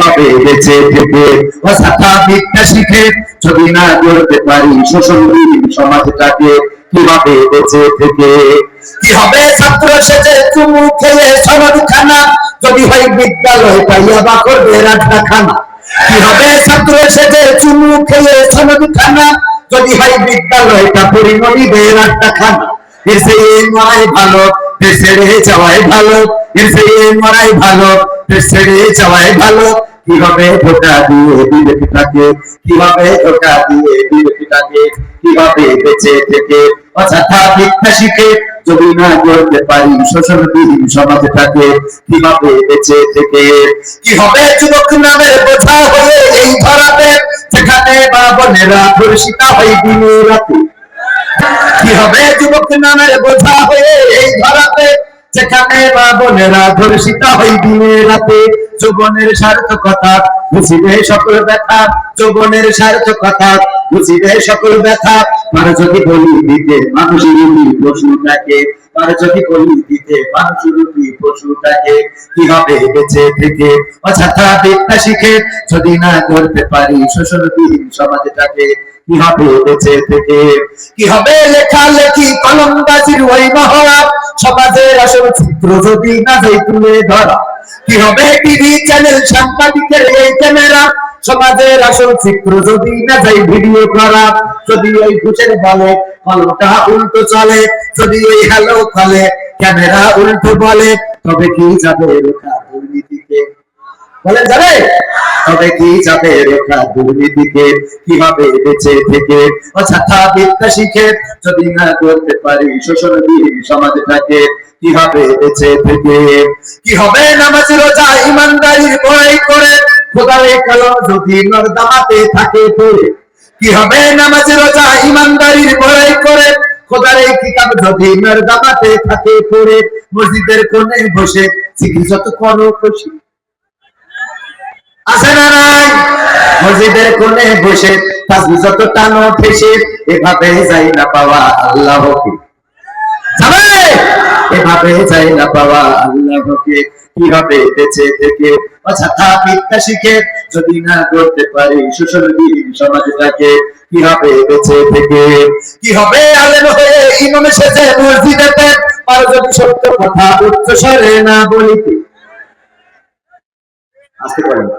কিভাবে বেঁচে থেকে অযথা মিথ্যা শিখে যদি না গড়তে পারি শোষণবিহীন সমাজটাকে, কিভাবে বেঁচে থেকে কি হবে ছাত্র সেজে চুমু খেয়ে সনদখানা যদি হয় বিদ্যালয় পাইয়া বা করবে রাজখানা, কি হবে ছাত্র সেজে চুমু খেয়ে সনদখানা যদি হয় বিদ্যালয়টা পরিমণিবে রাজখানা। এর চেয়ে মরাই ভালো দেশ ছেড়ে যাওয়াই ভালো, এর চেয়ে মরাই ভালো দেশ ছেড়ে যাওয়াই ভালো। কিভাবে ধোকা দিয়ে বিবেকটাকে, কিভাবে ধোকা দিয়ে বিবেকটাকে, কিভাবে বেঁচে থেকে অযথা মিথ্যা শিখে যদি না গড়তে পারি শোষণবিহীন সমাজটাকে, কিভাবে বেঁচে থেকে কি হবে যুবক নামের বোঝা হয়ে এই ধরাতে যেখানে মা বোনেরা ধর্ষিতা হয় দিনে রাতে, কি হবে যুবক নামের বোঝা হয়ে এই ধরাতে যেখানে মা বোনেরা ধর্ষিতা হয় দিনে রাতে। যৌবনের সার্থকতা বুঝিবে সকল ব্যথা, যৌবনের সার্থকতা বুঝিবে সকল ব্যথা। আর যদি বলি দিতে মানুষরূপী পশুটাকে, আর যদি বলি দিতে মানুষরূপী পশুটাকে, কিভাবে বেঁচে থেকে অযথা বিদ্যা শিখে যদি না করতে পারি শোষণবিহীন সমাজটাকে, কিভাবে বেঁচে থেকে কি হবে লেখালেখি কলমবাজির ওই মহড়া সমাজের আসল চিত্র যদি না যাই তুলে ধরা, কি হবে টিভি চ্যানেল সাংবাদিকের এই ক্যামেরা সমাজের আসল চিত্র যদি না যাই ভিডিও করা। যদি ওই ঘুষের বলে কলমটা উল্টো চলে, যদি ওই হ্যালো বলে ক্যামেরা উল্টো বলে, তবে কি যাবে লেখা দুর্নীতিকে, বলেন যাবে? তবে কি যাবে রেখা দুর্নীতিকে, কিভাবে বেঁচে থেকে অযথা বিদ্যা শিখে যদি না করতে পারি শোষণবিহীন সমাজটাকে, কিভাবে বেঁচে থেকে কি হবে নামাজ রোজা ইমানদারির বড়াই করে খোদার কলম যদি নর্দমাতে থাকে পড়ে, কি হবে নামাজ রোজা ইমানদারির বড়াই করে খোদার এই কিতাব যদি নর্দমাতে থাকে পড়ে। মসজিদের কোণে বসে জিকির যত করো খুশি আছে না নাই, মসজিদের কোণে বসে তাসবিহ যত টানো ঠেসে, এভাবে যাই না পাওয়া আল্লাহকে, যাবে এভাবে যাই না পাওয়া আল্লাহকে, কিভাবে বেঁচে থেকে অযথা বিদ্যা শিখে যদি না করতে পারি শোষণবিহীন সমাজটাকে, কিভাবে বেঁচে থেকে কি হবে আলেম হয়ে ইমাম সেজে মসজিদেতে আর যদি সত্য কথা উচ্চ স্বরে না বলিতে, আসতে পারেন।